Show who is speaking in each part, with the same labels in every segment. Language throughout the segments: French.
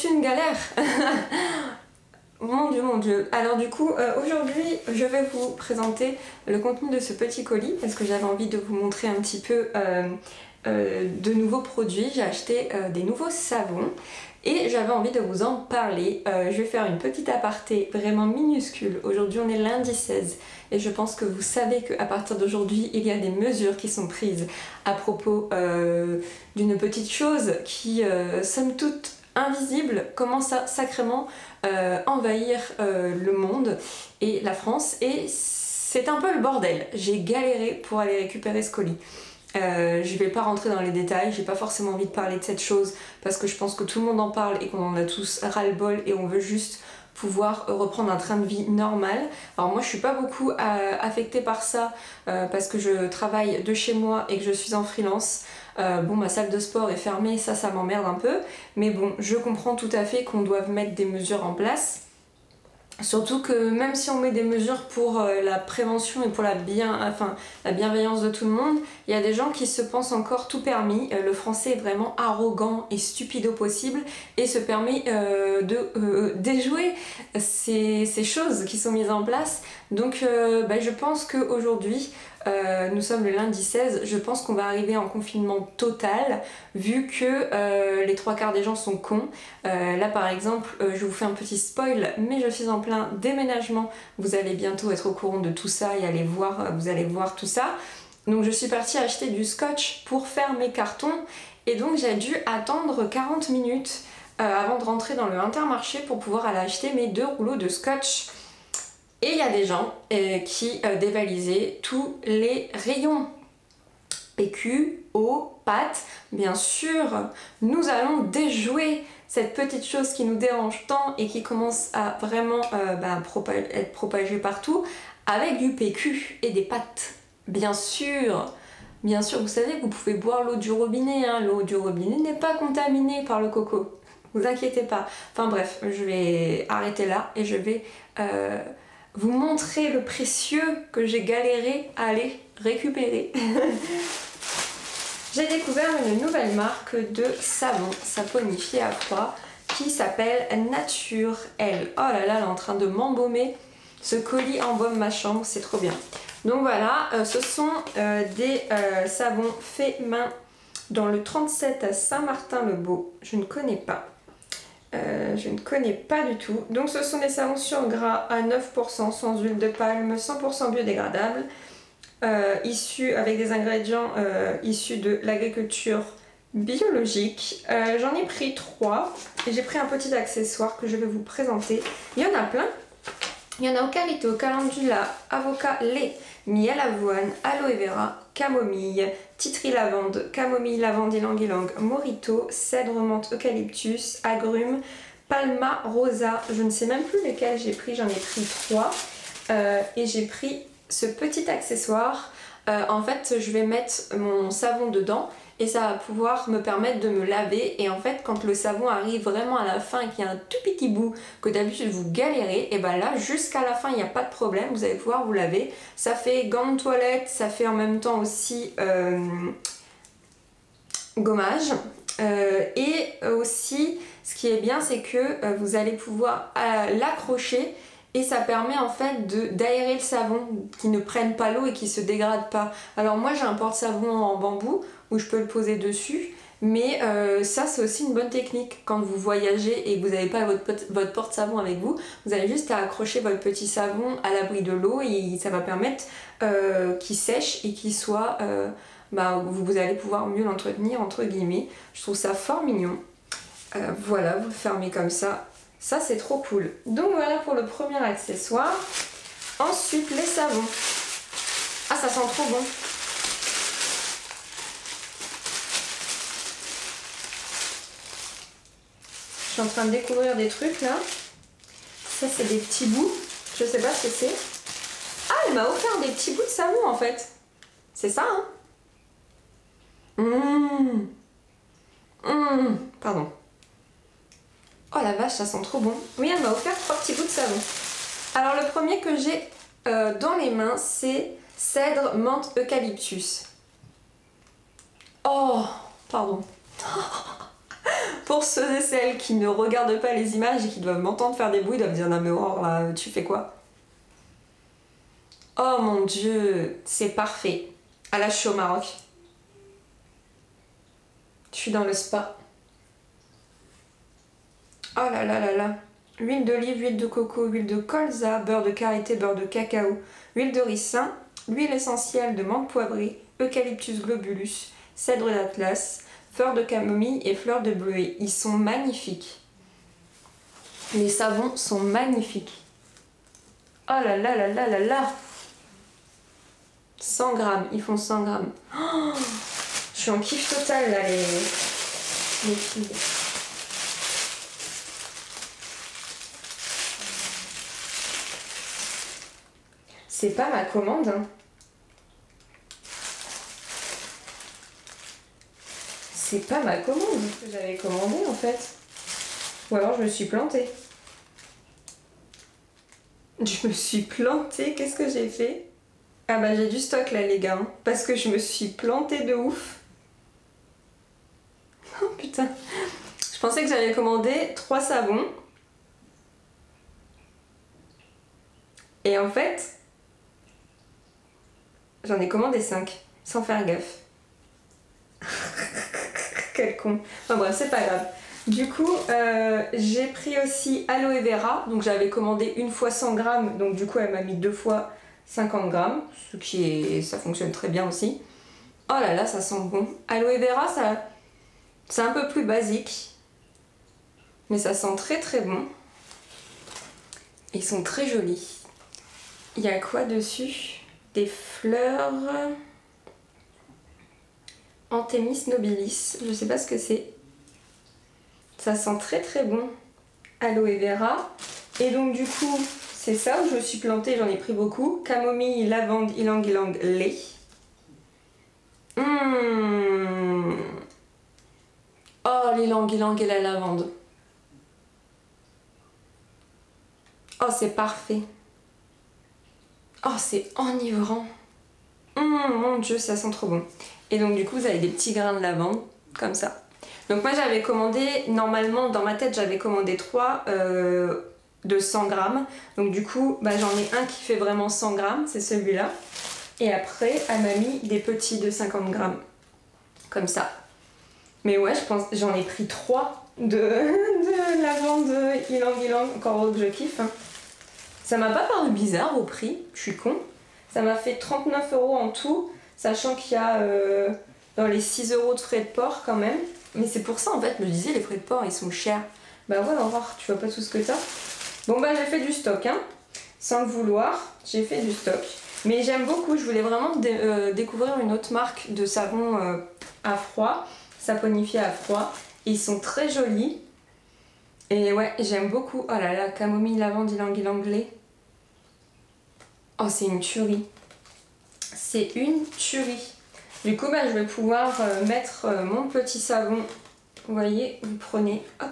Speaker 1: une galère. Mon dieu, mon dieu. Alors du coup, aujourd'hui, je vais vous présenter le contenu de ce petit colis parce que j'avais envie de vous montrer un petit peu de nouveaux produits. J'ai acheté des nouveaux savons et j'avais envie de vous en parler. Je vais faire une petite aparté vraiment minuscule. Aujourd'hui, on est lundi 16 et je pense que vous savez qu'à partir d'aujourd'hui, il y a des mesures qui sont prises à propos d'une petite chose qui, somme toute, invisible, commence à sacrément envahir le monde et la France, et c'est un peu le bordel. J'ai galéré pour aller récupérer ce colis. Je vais pas rentrer dans les détails, j'ai pas forcément envie de parler de cette chose parce que je pense que tout le monde en parle et qu'on en a tous ras-le-bol et on veut juste pouvoir reprendre un train de vie normal. Alors moi je suis pas beaucoup affectée par ça parce que je travaille de chez moi et que je suis en freelance. Bon, ma salle de sport est fermée, ça m'emmerde un peu, mais bon, je comprends tout à fait qu'on doive mettre des mesures en place. Surtout que même si on met des mesures pour la prévention et pour la bienveillance de tout le monde, il y a des gens qui se pensent encore tout permis. Le français est vraiment arrogant et stupide au possible et se permet de déjouer ces choses qui sont mises en place. Donc je pense qu'aujourd'hui, nous sommes le lundi 16, je pense qu'on va arriver en confinement total vu que les trois quarts des gens sont cons. Là par exemple, je vous fais un petit spoil, mais je suis en plein déménagement. Vous allez bientôt être au courant de tout ça et aller voir, vous allez voir tout ça. Donc je suis partie acheter du scotch pour faire mes cartons et donc j'ai dû attendre 40 minutes avant de rentrer dans le Intermarché pour pouvoir aller acheter mes 2 rouleaux de scotch. Et il y a des gens qui dévalisaient tous les rayons. PQ, eau, pâtes, bien sûr, nous allons déjouer cette petite chose qui nous dérange tant et qui commence à vraiment être propagée partout avec du PQ et des pâtes. Bien sûr, vous savez, vous pouvez boire l'eau du robinet, hein. L'eau du robinet n'est pas contaminée par le coco. Vous inquiétez pas. Enfin bref, je vais arrêter là et je vais vous montrer le précieux que j'ai galéré à aller récupérer. J'ai découvert une nouvelle marque de savon saponifié à froid qui s'appelle Nature Elle. Oh là là, elle est en train de m'embaumer. Ce colis embaume ma chambre, c'est trop bien. Donc voilà, ce sont des savons faits main dans le 37 à Saint-Martin-le-Beau. Je ne connais pas. Je ne connais pas du tout. Donc ce sont des savons sur gras à 9% sans huile de palme, 100% biodégradable, issus avec des ingrédients issus de l'agriculture biologique. J'en ai pris 3 et j'ai pris un petit accessoire que je vais vous présenter. Il y en a plein. Il y en a eucalyptus, calendula, avocat, lait, miel avoine, aloe vera, camomille, titri lavande, camomille, lavande, ylang-ylang, morito, cèdre, menthe, eucalyptus, agrumes, palma, rosa. Je ne sais même plus lesquels j'ai pris, j'en ai pris 3. Et j'ai pris ce petit accessoire. En fait, je vais mettre mon savon dedans et ça va pouvoir me permettre de me laver. Et en fait, quand le savon arrive vraiment à la fin et qu'il y a un tout petit bout que d'habitude vous galérez, et ben là, jusqu'à la fin, il n'y a pas de problème, vous allez pouvoir vous laver. Ça fait gants de toilette, ça fait en même temps aussi gommage. Et aussi, ce qui est bien, c'est que vous allez pouvoir l'accrocher. Et ça permet en fait d'aérer le savon, qui ne prenne pas l'eau et qui se dégrade pas. Alors moi j'ai un porte-savon en bambou où je peux le poser dessus, mais ça c'est aussi une bonne technique. Quand vous voyagez et que vous n'avez pas votre porte-savon avec vous, vous avez juste à accrocher votre petit savon à l'abri de l'eau et ça va permettre qu'il sèche et qu'il soit... vous allez pouvoir mieux l'entretenir entre guillemets. Je trouve ça fort mignon. Voilà, vous le fermez comme ça. Ça c'est trop cool. Donc voilà pour le premier accessoire. Ensuite les savons. Ah, ça sent trop bon. Je suis en train de découvrir des trucs là. Ça c'est des petits bouts. Je sais pas ce que c'est. Ah, elle m'a offert des petits bouts de savon en fait. C'est ça hein. Pardon. Oh la vache, ça sent trop bon. Oui, elle m'a offert 3 petits bouts de savon. Alors le premier que j'ai dans les mains, c'est cèdre, menthe, eucalyptus. Oh, pardon. Pour ceux et celles qui ne regardent pas les images et qui doivent m'entendre faire des bruits, ils doivent me dire non mais Aurore, là, tu fais quoi? Oh mon dieu, c'est parfait. Ah là je suis au Maroc. Je suis dans le spa. Oh là là là là. Huile d'olive, huile de coco, huile de colza, beurre de karité, beurre de cacao, huile de ricin, l'huile essentielle de menthe poivrée, eucalyptus globulus, cèdre d'Atlas, fleurs de camomille et fleurs de bleuet. Ils sont magnifiques. Les savons sont magnifiques. Oh là là là là là là. 100 grammes, ils font 100 grammes. Oh, je suis en kiff total là les filles. C'est pas ma commande, hein. C'est pas ma commande que j'avais commandée en fait. Ou alors je me suis plantée. Je me suis plantée, qu'est-ce que j'ai fait? Ah bah j'ai du stock là les gars, hein, parce que je me suis plantée de ouf. Oh putain. Je pensais que j'avais commandé 3 savons. Et en fait, j'en ai commandé 5, sans faire gaffe. Quel con. Enfin bref, c'est pas grave. Du coup, j'ai pris aussi aloe vera. Donc j'avais commandé une fois 100 grammes. Donc du coup, elle m'a mis 2 fois 50 grammes. Ce qui est... ça fonctionne très bien aussi. Oh là là, ça sent bon. Aloe vera, ça... c'est un peu plus basique. Mais ça sent très très bon. Ils sont très jolis. Il y a quoi dessus? Des fleurs... Anthemis nobilis, je sais pas ce que c'est. Ça sent très très bon. Aloe vera. Et donc du coup, c'est ça où je me suis plantée, j'en ai pris beaucoup. Camomille, lavande, ylang ylang, lait. Oh, l'ylang ylang et la lavande. Oh, c'est parfait. Oh, c'est enivrant. Mon dieu, ça sent trop bon. Et donc du coup, vous avez des petits grains de lavande, comme ça. Donc moi, j'avais commandé, normalement, dans ma tête, j'avais commandé 3 de 100 grammes. Donc du coup, bah, j'en ai un qui fait vraiment 100 grammes, c'est celui-là. Et après, elle m'a mis des petits de 50 grammes, comme ça. Mais ouais, je pense, j'en ai pris 3 de lavande ylang ylang, encore que je kiffe. Hein. Ça m'a pas paru bizarre au prix, je suis con. Ça m'a fait 39 € en tout, sachant qu'il y a dans les 6 € de frais de port quand même. Mais c'est pour ça en fait, je me disais les frais de port ils sont chers. Bah ouais, Aurore, tu vois pas tout ce que t'as. Bon bah j'ai fait du stock, hein. Sans le vouloir, j'ai fait du stock. Mais j'aime beaucoup, je voulais vraiment découvrir une autre marque de savon à froid, saponifié à froid. Ils sont très jolis. Et ouais, j'aime beaucoup. Oh là là, camomille, lavande, ylang ylang, lait. Oh, c'est une tuerie. C'est une tuerie. Du coup, bah, je vais pouvoir mettre mon petit savon. Vous voyez, vous prenez, hop.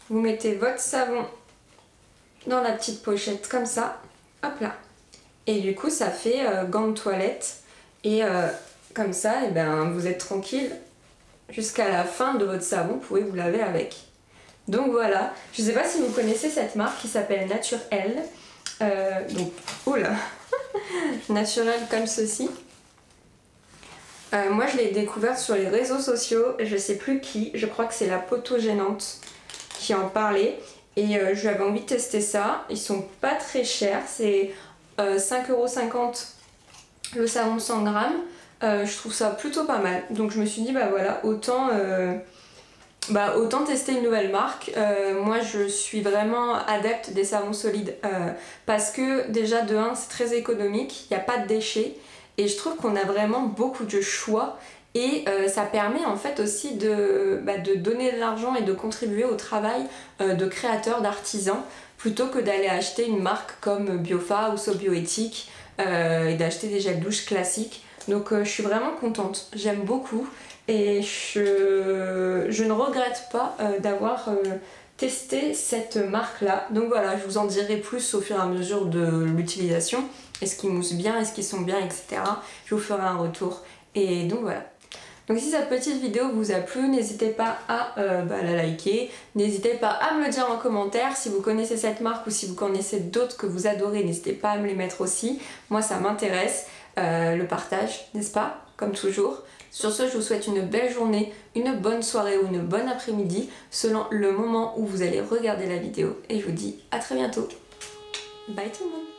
Speaker 1: Vous mettez votre savon dans la petite pochette comme ça. Hop là. Et du coup, ça fait gants de toilette. Et comme ça, et ben, vous êtes tranquille. Jusqu'à la fin de votre savon, vous pouvez vous laver avec. Donc voilà. Je ne sais pas si vous connaissez cette marque qui s'appelle Naturel. Donc, oula, naturel comme ceci. Moi je l'ai découverte sur les réseaux sociaux, je sais plus qui, je crois que c'est la Potogénante qui en parlait. Et j'avais envie de tester ça, ils sont pas très chers, c'est 5,50 € le savon 100 grammes. Je trouve ça plutôt pas mal, donc je me suis dit bah voilà, autant tester une nouvelle marque. Moi je suis vraiment adepte des savons solides parce que déjà de 1 c'est très économique, il n'y a pas de déchets et je trouve qu'on a vraiment beaucoup de choix et ça permet en fait aussi de donner de l'argent et de contribuer au travail de créateurs, d'artisans plutôt que d'aller acheter une marque comme Biofa ou Sobioéthique et d'acheter des gels douche classiques. Donc je suis vraiment contente, j'aime beaucoup. Et je ne regrette pas d'avoir testé cette marque là. Donc voilà, je vous en dirai plus au fur et à mesure de l'utilisation. Est-ce qu'ils moussent bien, est-ce qu'ils sont bien, etc. Je vous ferai un retour. Et donc voilà. Donc si cette petite vidéo vous a plu, n'hésitez pas à la liker, n'hésitez pas à me le dire en commentaire. Si vous connaissez cette marque ou si vous connaissez d'autres que vous adorez, n'hésitez pas à me les mettre aussi. Moi ça m'intéresse, le partage, n'est-ce pas? Comme toujours. Sur ce, je vous souhaite une belle journée, une bonne soirée ou une bonne après-midi, selon le moment où vous allez regarder la vidéo. Et je vous dis à très bientôt. Bye tout le monde!